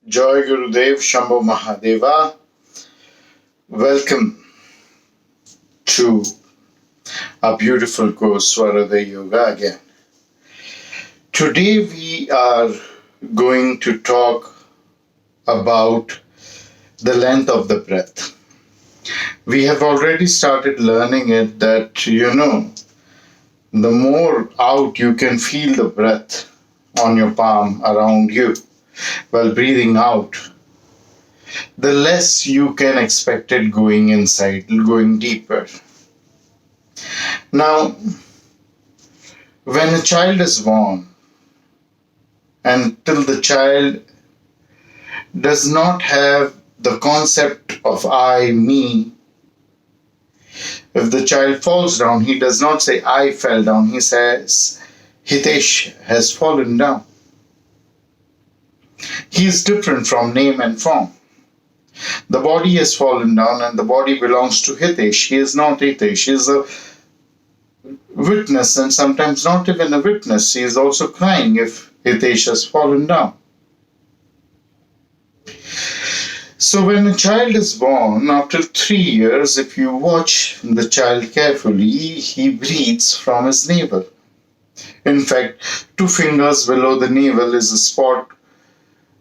Joy Gurudev Shambho Mahadeva. Welcome to a beautiful course, Swaradaya Yoga again. Today we are going to talk about the length of the breath. We have already started learning it that, the more out you can feel the breath on your palm around you while breathing out, the less you can expect it going inside, going deeper. Now, when a child is born, until the child does not have the concept of I, me, if the child falls down, he does not say I fell down, he says Hitesh has fallen down. He is different from name and form. The body has fallen down and the body belongs to Hitesh. He is not Hitesh. He is a witness and sometimes not even a witness. He is also crying if Hitesh has fallen down. So when a child is born, after 3 years, if you watch the child carefully, he breathes from his navel. In fact, 2 fingers below the navel is a spot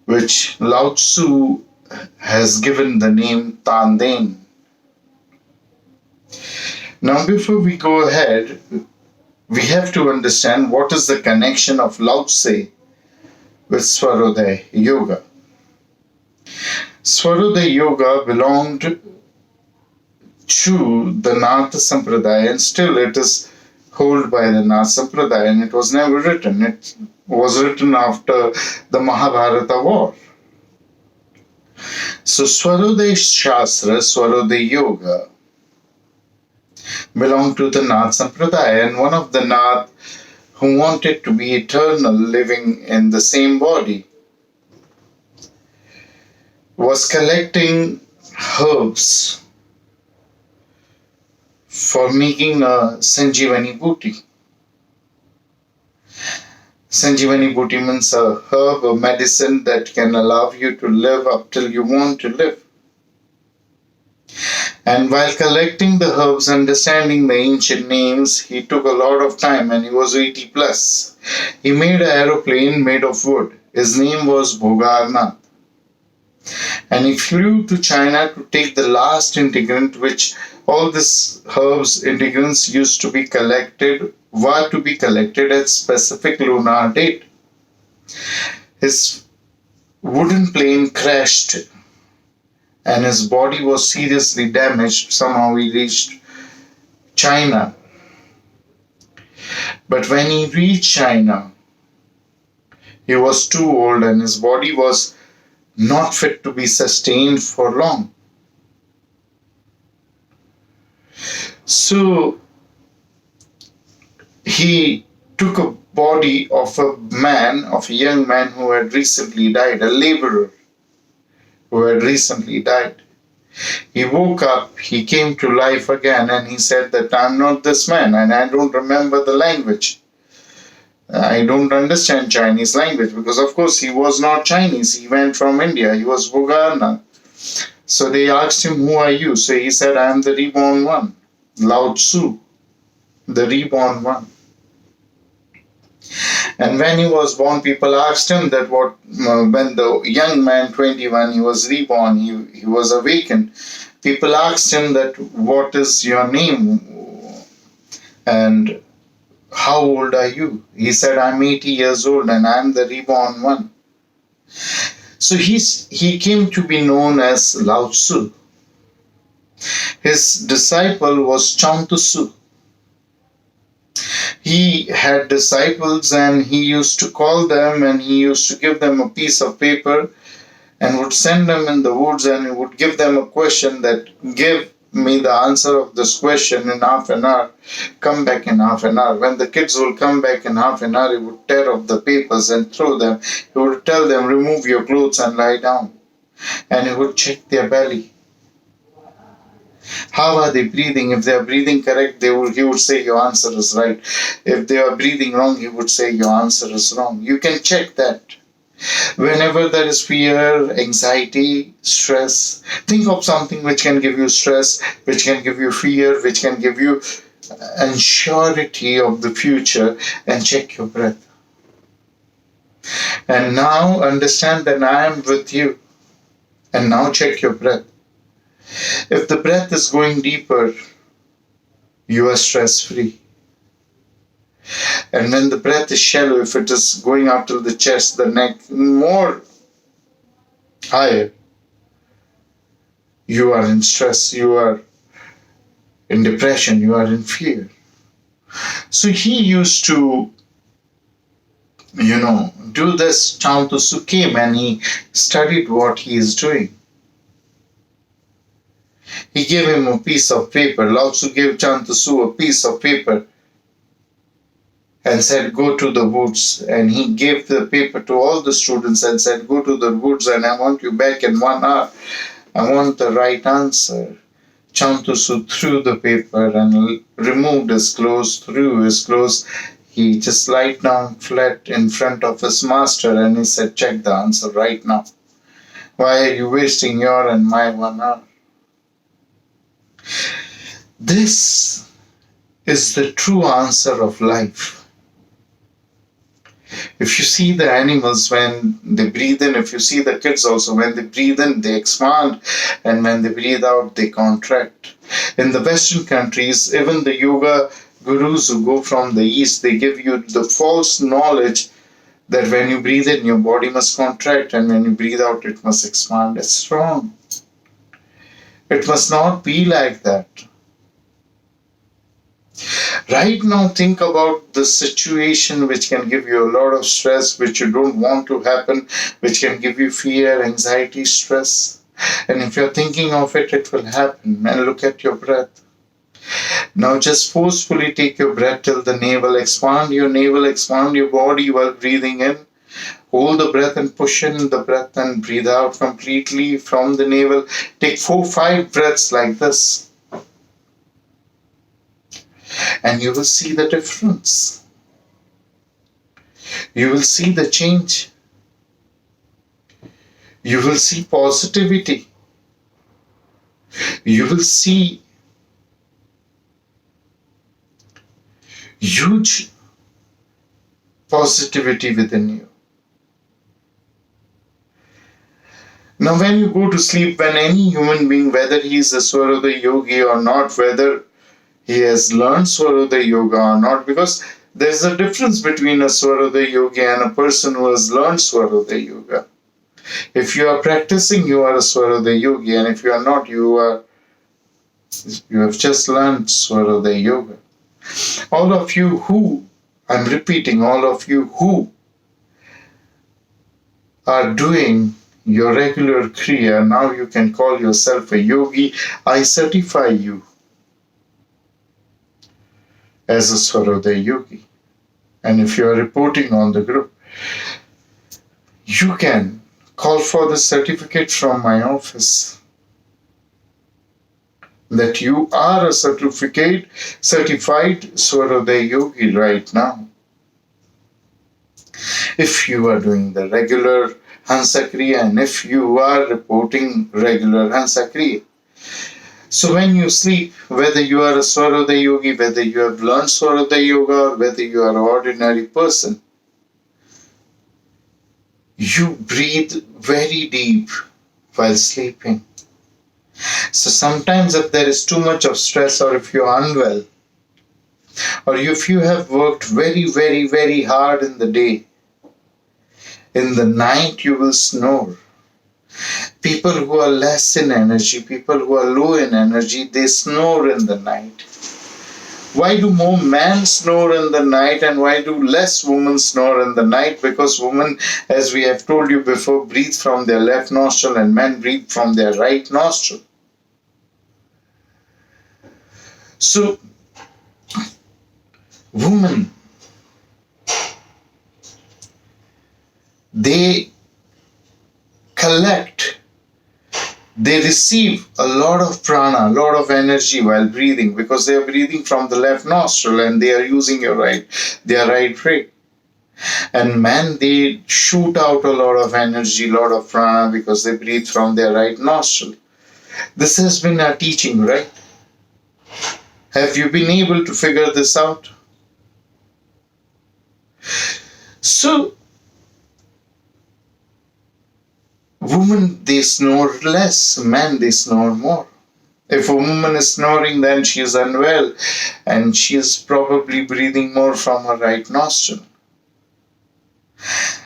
which Lao Tzu has given the name Tanden. Now, before we go ahead, we have to understand what is the connection of Lao Tzu with Swarodaya Yoga. Swarodaya Yoga belonged to the Nath Sampradaya and still it is held by the Nath Sampradaya and it was never written. It was written after the Mahabharata war. So Swarodaya Shastra, Swarodaya Yoga belonged to the Nath Sampradaya and one of the Nath who wanted to be eternal living in the same body was collecting herbs for making a Sanjivani Booty. Sanjivani Booty means a herb, a medicine that can allow you to live up till you want to live. And while collecting the herbs, understanding the ancient names, he took a lot of time and he was 80 plus. He made an aeroplane made of wood. His name was Bhogarnath. And he flew to China to take the last integrant, which all these herbs integrants used to be collected, were to be collected at specific lunar date. His wooden plane crashed and his body was seriously damaged. Somehow he reached China. But when he reached China, he was too old and his body was not fit to be sustained for long. So he took a body of a man, of a young man who had recently died, a laborer who had recently died. He woke up, he came to life again, and he said that I'm not this man and I don't remember the language. I don't understand Chinese language because, of course, he was not Chinese. He went from India. He was Bhogarna. So they asked him, who are you? So he said, I am the reborn one. Lao Tzu, the reborn one. And when he was born, people asked him that when the young man, 21, he was reborn, he was awakened. People asked him that, what is your name? And how old are you? He said, I'm 80 years old and I'm the reborn one. So he came to be known as Lao Tzu. His disciple was Chuang Tzu. He had disciples and he used to call them and he used to give them a piece of paper and would send them in the woods and he would give them a question that give me the answer of this question in half an hour, come back in half an hour. When the kids will come back in half an hour, he would tear off the papers and throw them. He would tell them, remove your clothes and lie down. And he would check their belly. How are they breathing? If they are breathing correct, he would say your answer is right. If they are breathing wrong, he would say your answer is wrong. You can check that. Whenever there is fear, anxiety, stress, think of something which can give you stress, which can give you fear, which can give you unsurety of the future, and check your breath. And now understand that I am with you. And now check your breath. If the breath is going deeper, you are stress free. And when the breath is shallow, if it is going up to the chest, the neck, more higher, you are in stress, you are in depression, you are in fear. So he used to, do this. Chantusu came and he studied what he is doing. He gave him a piece of paper. Lao Tzu gave Chantusu a piece of paper and said, go to the woods. And he gave the paper to all the students and said, go to the woods and I want you back in 1 hour. I want the right answer. Chantusu threw the paper and removed his clothes, threw his clothes. He just lied down flat in front of his master and he said, check the answer right now. Why are you wasting your and my 1 hour? This is the true answer of life. If you see the animals when they breathe in, if you see the kids also, when they breathe in, they expand, and when they breathe out, they contract. In the Western countries, even the yoga gurus who go from the East, they give you the false knowledge that when you breathe in, your body must contract, and when you breathe out, it must expand. It's wrong. It must not be like that. Right now, think about the situation which can give you a lot of stress, which you don't want to happen, which can give you fear, anxiety, stress. And if you're thinking of it, it will happen. And look at your breath. Now just forcefully take your breath till the navel. Expand your body while breathing in. Hold the breath and push in the breath and breathe out completely from the navel. Take 4-5 breaths like this. And you will see the difference. You will see the change. You will see positivity. You will see huge positivity within you. Now when you go to sleep, when any human being, whether he is a Swarodaya yogi or not, whether he has learned Swarodaya yoga or not, because there's a difference between a Swarodaya yogi and a person who has learned Swarodaya yoga. If you are practicing, you are a Swarodaya yogi, and if you are not, you have just learned Swarodaya yoga. All of you who, I'm repeating, all of you who are doing your regular kriya, now you can call yourself a yogi. I certify you as a Swarodaya yogi. And if you are reporting on the group, you can call for the certificate from my office that you are a certified Swarodaya yogi right now. If you are doing the regular Hansa Kriya and if you are reporting regular Hansa Kriya. So when you sleep, whether you are a Swarodaya yogi, whether you have learned Swarodaya yoga, or whether you are an ordinary person, you breathe very deep while sleeping. So sometimes if there is too much of stress, or if you are unwell, or if you have worked very, very, very hard in the day, in the night you will snore. People who are less in energy, people who are low in energy, they snore in the night. Why do more men snore in the night and why do less women snore in the night? Because women, as we have told you before, breathe from their left nostril and men breathe from their right nostril. So, women, they collect, they receive a lot of prana, a lot of energy while breathing because they are breathing from the left nostril and they are using their right brain. And man, they shoot out a lot of energy, a lot of prana because they breathe from their right nostril. This has been our teaching, right? Have you been able to figure this out? So, women, they snore less, men, they snore more. If a woman is snoring, then she is unwell and she is probably breathing more from her right nostril.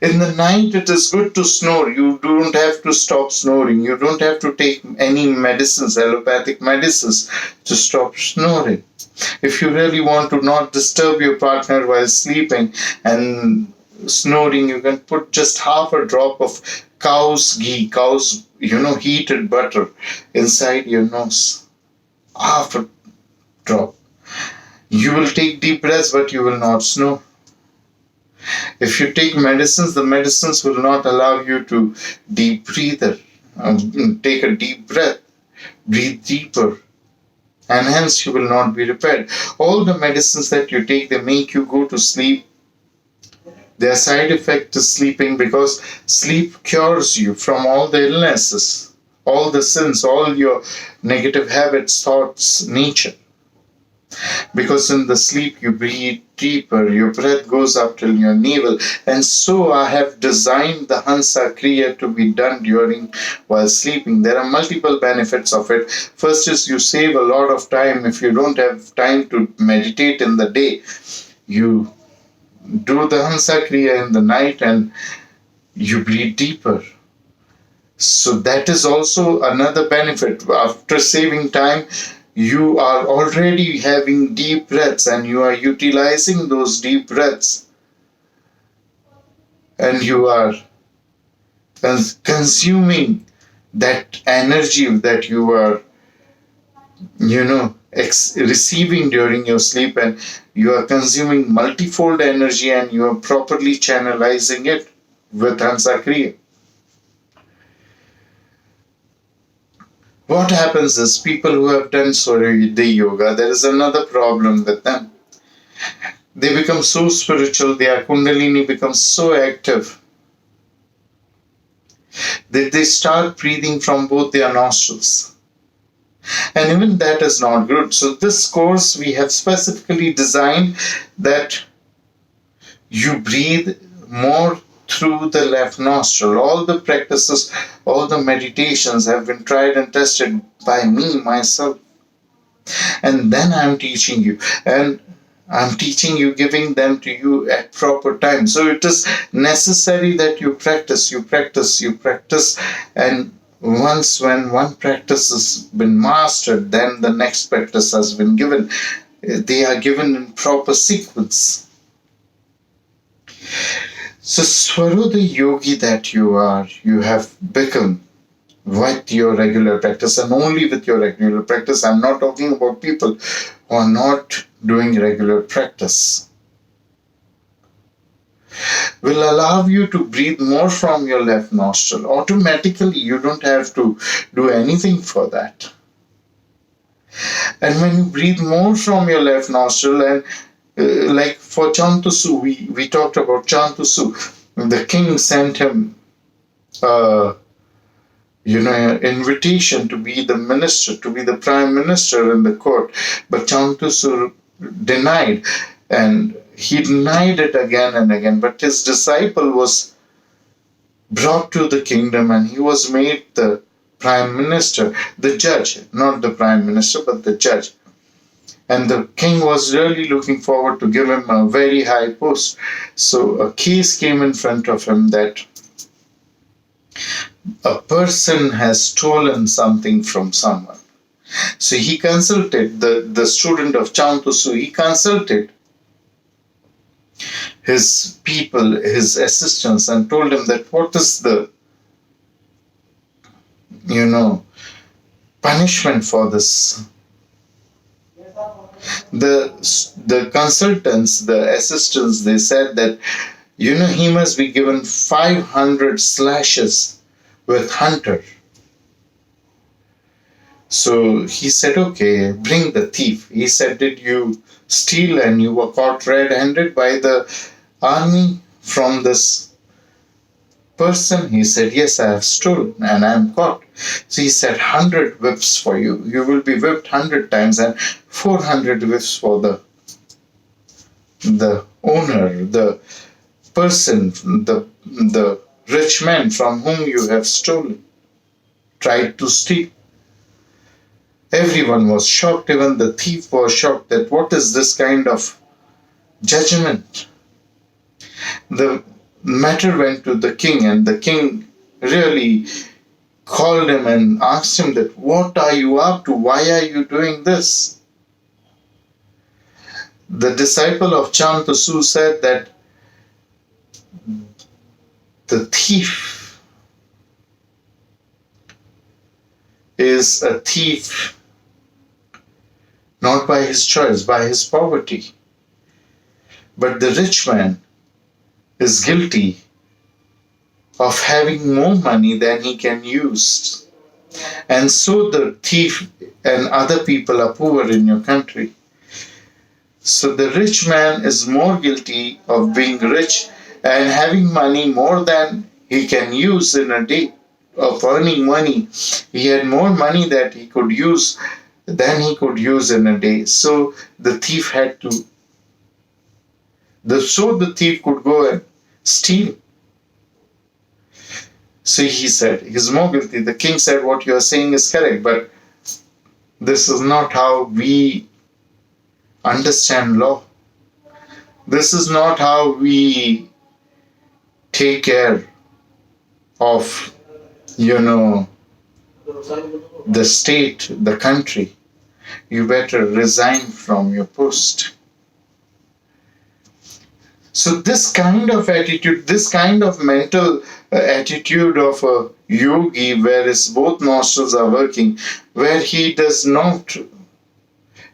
In the night, it is good to snore. You don't have to stop snoring. You don't have to take any medicines, allopathic medicines, to stop snoring. If you really want to not disturb your partner while sleeping and snoring, you can put just half a drop of cow's ghee, heated butter inside your nose. Half a drop. You will take deep breaths, but you will not snore. If you take medicines, the medicines will not allow you to deep breather. Take a deep breath, breathe deeper, and hence you will not be repaired. All the medicines that you take, they make you go to sleep. Their side effect is sleeping because sleep cures you from all the illnesses, all the sins, all your negative habits, thoughts, nature. Because in the sleep you breathe deeper, your breath goes up till your navel. And so I have designed the Hansa Kriya to be done during while sleeping. There are multiple benefits of it. First is you save a lot of time. If you don't have time to meditate in the day, you do the Hansa Kriya in the night and you breathe deeper. So that is also another benefit. After saving time, you are already having deep breaths and you are utilizing those deep breaths and you are consuming that energy that you are receiving during your sleep, and you are consuming multifold energy and you are properly channelizing it with Hansa Kriya. What happens is people who have done Surya yoga, there is another problem with them. They become so spiritual, their kundalini becomes so active that they start breathing from both their nostrils. And even that is not good. So this course we have specifically designed that you breathe more through the left nostril. All the practices, all the meditations have been tried and tested by me, myself. And then I'm teaching you. And I'm teaching you, giving them to you at proper time. So it is necessary that you practice. And once when one practice has been mastered, then the next practice has been given. They are given in proper sequence. So Swaruda yogi that you are, you have become with your regular practice and only with your regular practice. I'm not talking about people who are not doing regular practice. Will allow you to breathe more from your left nostril. Automatically, you don't have to do anything for that. And when you breathe more from your left nostril, and like for Chantusu, we talked about Chantusu. The king sent him an invitation to be the minister, to be the prime minister in the court. But Chantusu denied, and he denied it again and again. But his disciple was brought to the kingdom and he was made the prime minister, the judge, not the prime minister, but the judge. And the king was really looking forward to give him a very high post. So a case came in front of him that a person has stolen something from someone. So he consulted the student of Chantusu, he consulted his people, his assistants, and told him that what is the punishment for this. The consultants, the assistants, they said that he must be given 500 slashes with hunter. So he said, okay, bring the thief. He said, did you steal and you were caught red-handed by the army? from this person? He said, yes, I have stolen and I am caught. So he said, 100 whips for you. You will be whipped 100 times, and 400 whips for the owner, the person, the rich man from whom you have stolen, tried to steal. Everyone was shocked, even the thief was shocked that what is this kind of judgment? The matter went to the king, and the king really called him and asked him that, what are you up to? Why are you doing this? The disciple of Chantasu said that the thief is a thief not by his choice, by his poverty. But the rich man is guilty of having more money than he can use. And so the thief and other people are poor in your country. So the rich man is more guilty of being rich and having money more than he can use in a day, of earning money. He had more money that he could use than he could use in a day. So the thief had to, so the thief could go and steal. So he said, he's more guilty. The king said, what you are saying is correct, but this is not how we understand law. This is not how we take care of, the state, the country. You better resign from your post. So this kind of attitude, this kind of mental attitude of a yogi, where his both nostrils are working, where he does not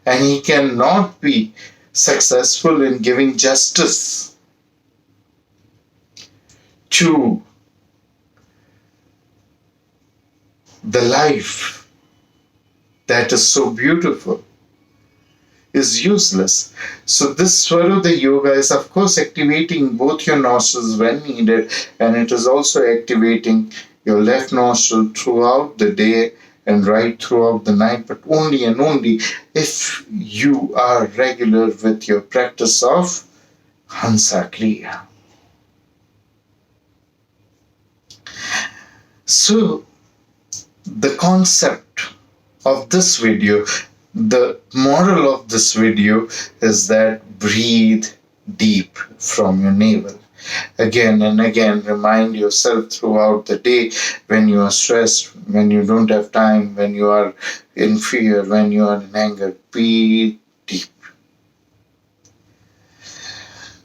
and he cannot be successful in giving justice to the life that is so beautiful, is useless. So this Swarodaya Yoga is of course activating both your nostrils when needed, and it is also activating your left nostril throughout the day and right throughout the night, but only and only if you are regular with your practice of Hansa Kriya. So the concept of this video, the moral of this video is that breathe deep from your navel. Again and again, remind yourself throughout the day when you are stressed, when you don't have time, when you are in fear, when you are in anger, breathe deep.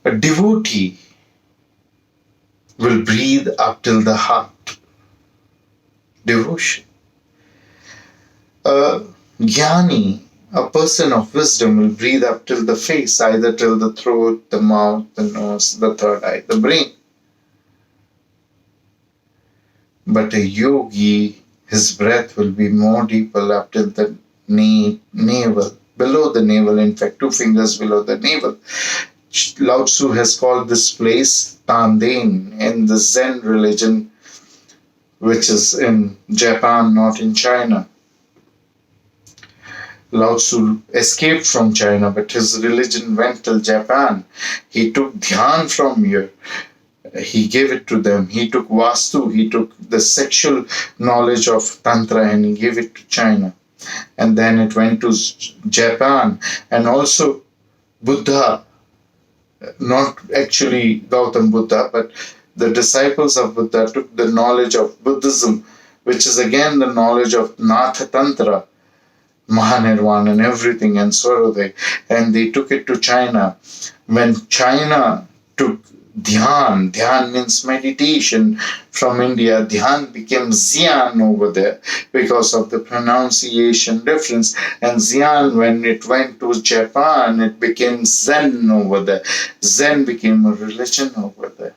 A devotee will breathe up till the heart. Devotion. A jnani, a person of wisdom, will breathe up till the face, either till the throat, the mouth, the nose, the third eye, the brain. But a yogi, his breath will be more deeper up till the navel, below the navel, in fact, 2 fingers below the navel. Lao Tzu has called this place Tanden in the Zen religion, which is in Japan, not in China. Lao Tzu escaped from China, but his religion went till Japan. He took dhyan from here. He gave it to them. He took Vastu, he took the sexual knowledge of Tantra, and he gave it to China. And then it went to Japan. And also Buddha, not actually Gautam Buddha, but the disciples of Buddha took the knowledge of Buddhism, which is again the knowledge of Natha Tantra, Mahanirvana and everything, and Swarodaya, and they took it to China. When China took Dhyan, Dhyan means meditation, from India, Dhyan became Zyan over there because of the pronunciation difference, and Zyan, when it went to Japan, it became Zen over there. Zen became a religion over there.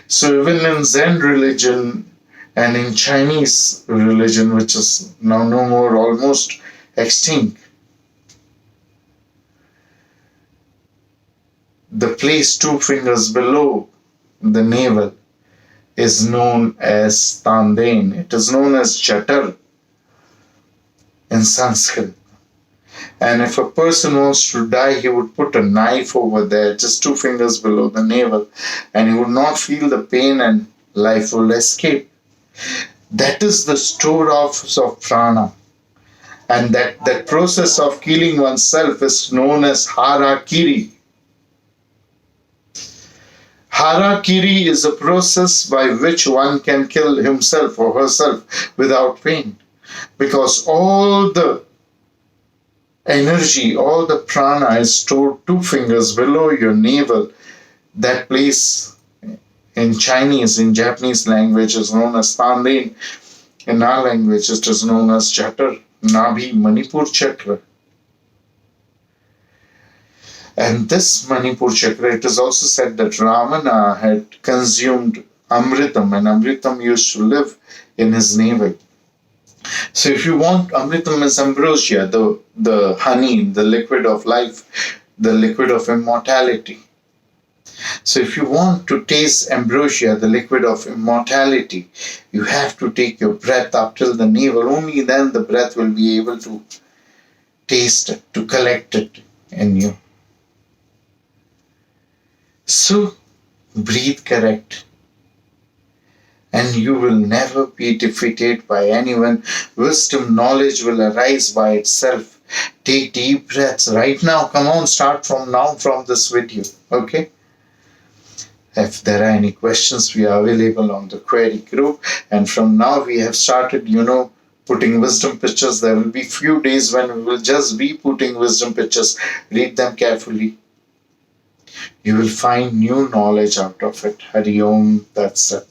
So even in Zen religion and in Chinese religion, which is now no more, almost extinct, The place 2 fingers below the navel is known as Tandain. It is known as Chatar in Sanskrit. And if a person wants to die, he would put a knife over there, just 2 fingers below the navel, and he would not feel the pain and life will escape. That is the storehouse of prana. And that process of killing oneself is known as harakiri. Harakiri is a process by which one can kill himself or herself without pain. Because all the energy, all the prana is stored 2 fingers below your navel. That place in Chinese, in Japanese language is known as Tandain. In our language, it is known as Chatar, Nabhi, Manipur Chakra. And this Manipur Chakra, it is also said that Ravana had consumed Amritam, and Amritam used to live in his navel. So if you want, Amritam is ambrosia, the honey, the liquid of life, the liquid of immortality. So if you want to taste ambrosia, the liquid of immortality, you have to take your breath up till the navel. Only then the breath will be able to taste it, to collect it in you. So breathe correct, and you will never be defeated by anyone. Wisdom, knowledge will arise by itself. Take deep breaths right now. Come on, start from now, from this video. Okay? If there are any questions, we are available on the query group. And from now, we have started, putting wisdom pictures. There will be few days when we will just be putting wisdom pictures. Read them carefully. You will find new knowledge out of it. Hari Om, that's it.